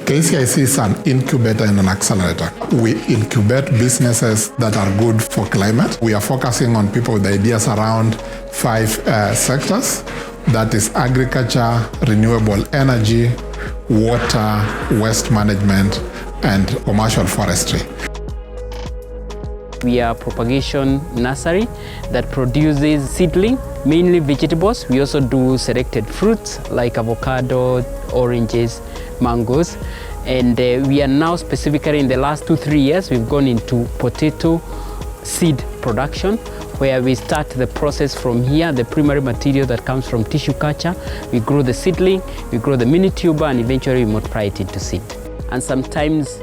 KCIC is an incubator and an accelerator. We incubate businesses that are good for climate. We are focusing on people with ideas around 5 sectors. That is agriculture, renewable energy, water, waste management, and commercial forestry. We are a propagation nursery that produces seedling, mainly vegetables. We also do selected fruits like avocado, oranges, mangoes. And we are now specifically in the last 2-3 years, we've gone into potato seed production, where we start the process from here, the primary material that comes from tissue culture. We grow the seedling, we grow the mini tuber, and eventually we multiply it into seed. And sometimes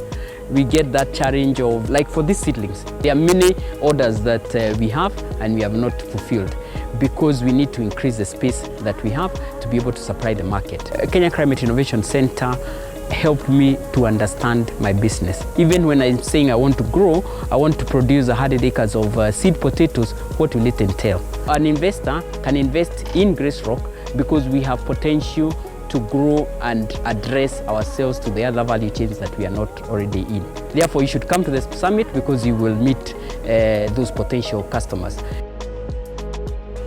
we get that challenge of, like for these seedlings, there are many orders that we have and we have not fulfilled because we need to increase the space that we have to be able to supply the market. Kenya Climate Innovation Center helped me to understand my business. Even when I'm saying I want to grow, I want to produce 100 acres of seed potatoes, what will it entail? An investor can invest in Grace Rock because we have potential to grow and address ourselves to the other value chains that we are not already in. Therefore, you should come to the summit because you will meet those potential customers.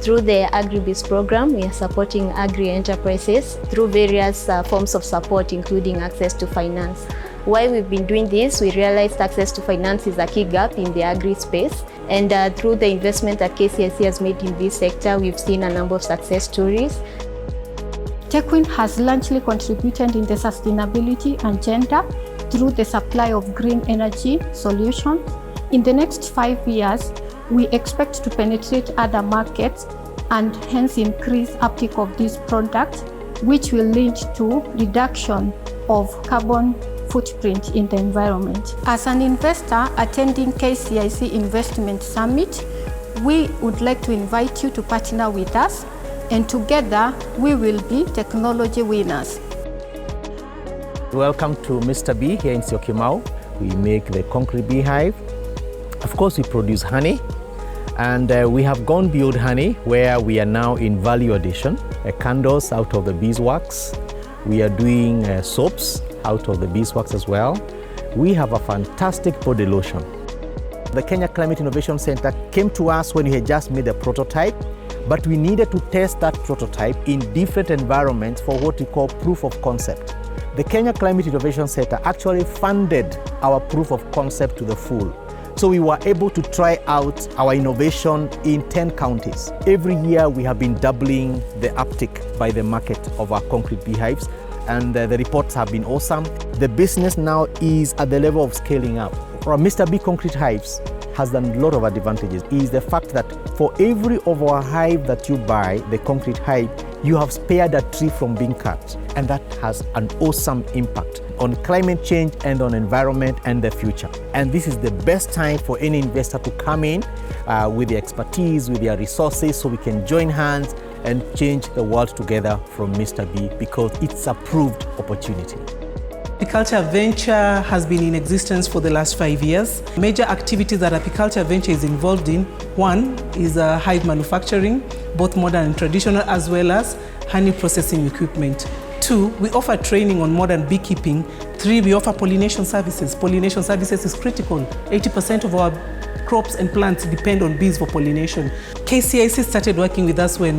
Through the AgriBiz program, we are supporting agri-enterprises through various forms of support, including access to finance. While we've been doing this, we realized access to finance is a key gap in the agri space. And through the investment that KCIC has made in this sector, we've seen a number of success stories. TechWin has largely contributed in the sustainability agenda through the supply of green energy solutions. In the next 5 years, we expect to penetrate other markets and hence increase uptake of these products, which will lead to reduction of carbon footprint in the environment. As an investor attending KCIC Investment Summit, we would like to invite you to partner with us, and together we will be technology winners. Welcome to Mr. B here in Syokimau. We make the concrete beehive. Of course, we produce honey, and we have gone beyond honey, where we are now in value addition, candles out of the beeswax. We are doing soaps out of the beeswax as well. We have a fantastic body lotion. The Kenya Climate Innovation Center came to us when we had just made a prototype, but we needed to test that prototype in different environments for what we call proof of concept. The Kenya Climate Innovation Center actually funded our proof of concept to the full. So we were able to try out our innovation in 10 counties. Every year we have been doubling the uptake by the market of our concrete beehives, and the reports have been awesome. The business now is at the level of scaling up. Our Mr. B concrete hives has a lot of advantages. Is the fact that for every of our hive that you buy, the concrete hive, you have spared a tree from being cut, and that has an awesome impact on climate change and on environment and the future. And this is the best time for any investor to come in with their expertise, with their resources, so we can join hands and change the world together from Mr. B, because it's a proved opportunity. Apiculture Venture has been in existence for the last 5 years. Major activities that Apiculture Venture is involved in: one is hive manufacturing, both modern and traditional, as well as honey processing equipment. 2, we offer training on modern beekeeping. 3, we offer pollination services. Pollination services is critical. 80% of our crops and plants depend on bees for pollination. KCIC started working with us when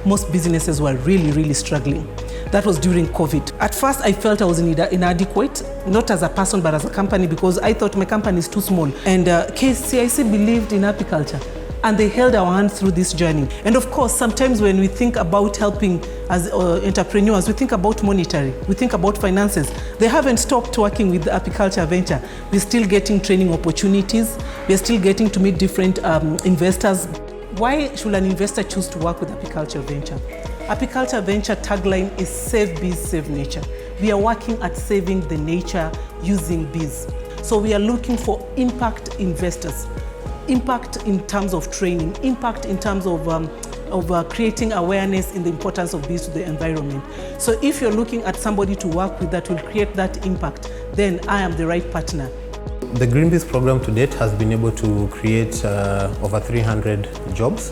most businesses were really struggling. That was during COVID. At first, I felt I was inadequate, not as a person, but as a company, because I thought my company is too small. And KCIC believed in apiculture, and they held our hands through this journey. And of course, sometimes when we think about helping as entrepreneurs, we think about monetary, we think about finances. They haven't stopped working with the Apiculture Venture. We're still getting training opportunities. We're still getting to meet different investors. Why should an investor choose to work with Apiculture Venture? Apiculture Venture tagline is Save Bees, Save Nature. We are working at saving the nature using bees. So we are looking for impact investors. Impact in terms of training, impact in terms of creating awareness in the importance of bees to the environment. So if you're looking at somebody to work with that will create that impact, then I am the right partner. The Green Bees program to date has been able to create over 300 jobs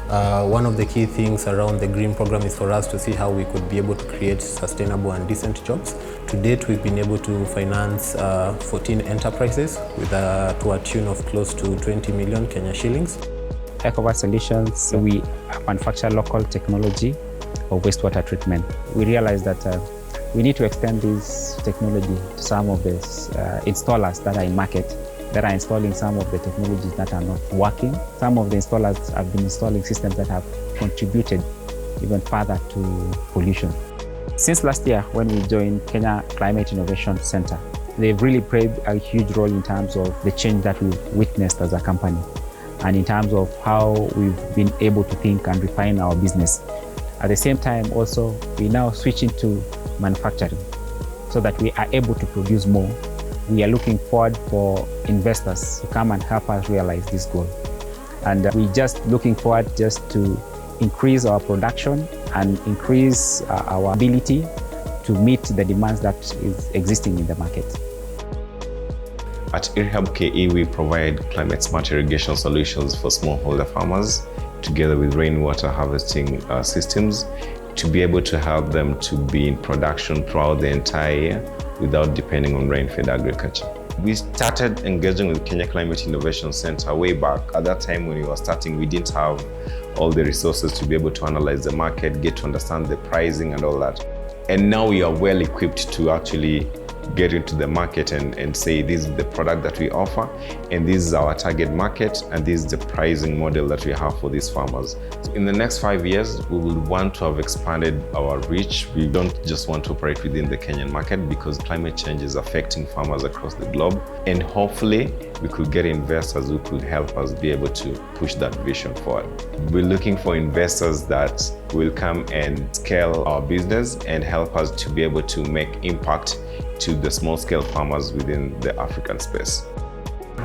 One of the key things around the green program is for us to see how we could be able to create sustainable and decent jobs. To date, we've been able to finance 14 enterprises with to a tune of close to 20 million Kenya shillings. EcoVert Solutions, we manufacture local technology of wastewater treatment. We realized that we need to extend this technology to some of the installers that are in market, that are installing some of the technologies that are not working. Some of the installers have been installing systems that have contributed even further to pollution. Since last year, when we joined Kenya Climate Innovation Center, they've really played a huge role in terms of the change that we've witnessed as a company, and in terms of how we've been able to think and refine our business. At the same time, also, we now switch into manufacturing so that we are able to produce more. We are looking forward for investors to come and help us realize this goal. And we're just looking forward just to increase our production and increase our ability to meet the demands that is existing in the market. At IRHAB KE, we provide climate-smart irrigation solutions for smallholder farmers, together with rainwater harvesting systems, to be able to help them to be in production throughout the entire year without depending on rain-fed agriculture. We started engaging with Kenya Climate Innovation Center way back. At that time when we were starting, we didn't have all the resources to be able to analyze the market, get to understand the pricing and all that. And now we are well equipped to actually get into the market and say this is the product that we offer, and this is our target market, and this is the pricing model that we have for these farmers. So in the next 5 years, we will want to have expanded our reach. We don't just want to operate within the Kenyan market, because climate change is affecting farmers across the globe, and hopefully we could get investors who could help us be able to push that vision forward. We're looking for investors that will come and scale our business and help us to be able to make impact to the small-scale farmers within the African space.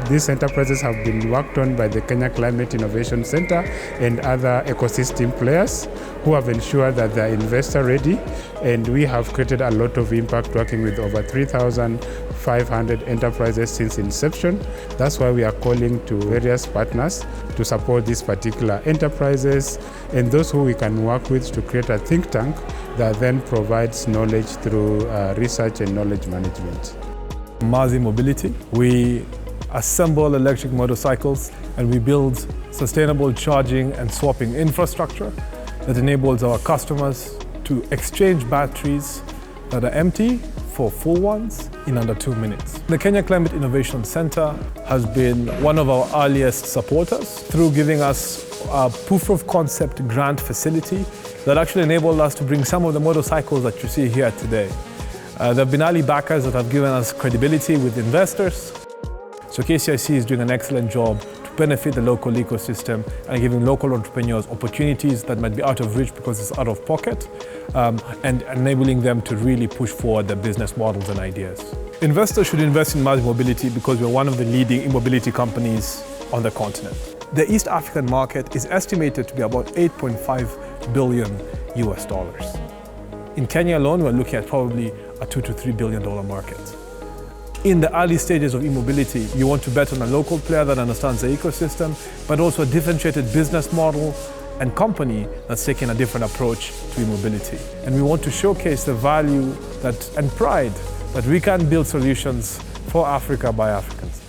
These enterprises have been worked on by the Kenya Climate Innovation Center and other ecosystem players who have ensured that they're investor ready, and we have created a lot of impact working with over 3,500 enterprises since inception. That's why we are calling to various partners to support these particular enterprises and those who we can work with to create a think tank that then provides knowledge through research and knowledge management. Mazi Mobility, we assemble electric motorcycles and we build sustainable charging and swapping infrastructure that enables our customers to exchange batteries that are empty for full ones in under 2 minutes. The Kenya Climate Innovation Center has been one of our earliest supporters through giving us a proof of concept grant facility that actually enabled us to bring some of the motorcycles that you see here today. There have been early backers that have given us credibility with investors. So KCIC is doing an excellent job to benefit the local ecosystem and giving local entrepreneurs opportunities that might be out of reach because it's out of pocket, and enabling them to really push forward their business models and ideas. Investors should invest in Mazi Mobility because we're one of the leading e-mobility companies on the continent. The East African market is estimated to be about $8.5 billion US. In Kenya alone, we're looking at probably a $2 to $3 billion market. In the early stages of e-mobility, you want to bet on a local player that understands the ecosystem, but also a differentiated business model and company that's taking a different approach to e-mobility. And we want to showcase the value and pride that we can build solutions for Africa by Africans.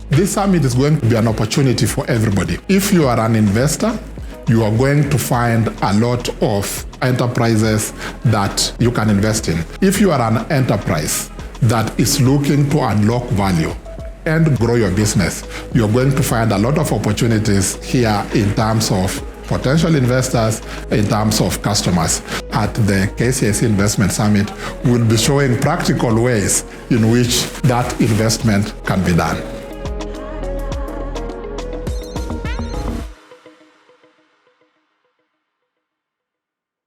This summit is going to be an opportunity for everybody. If you are an investor, you are going to find a lot of enterprises that you can invest in. If you are an enterprise that is looking to unlock value and grow your business, you're going to find a lot of opportunities here in terms of potential investors, in terms of customers. At the KCIC Investment Summit, we'll be showing practical ways in which that investment can be done.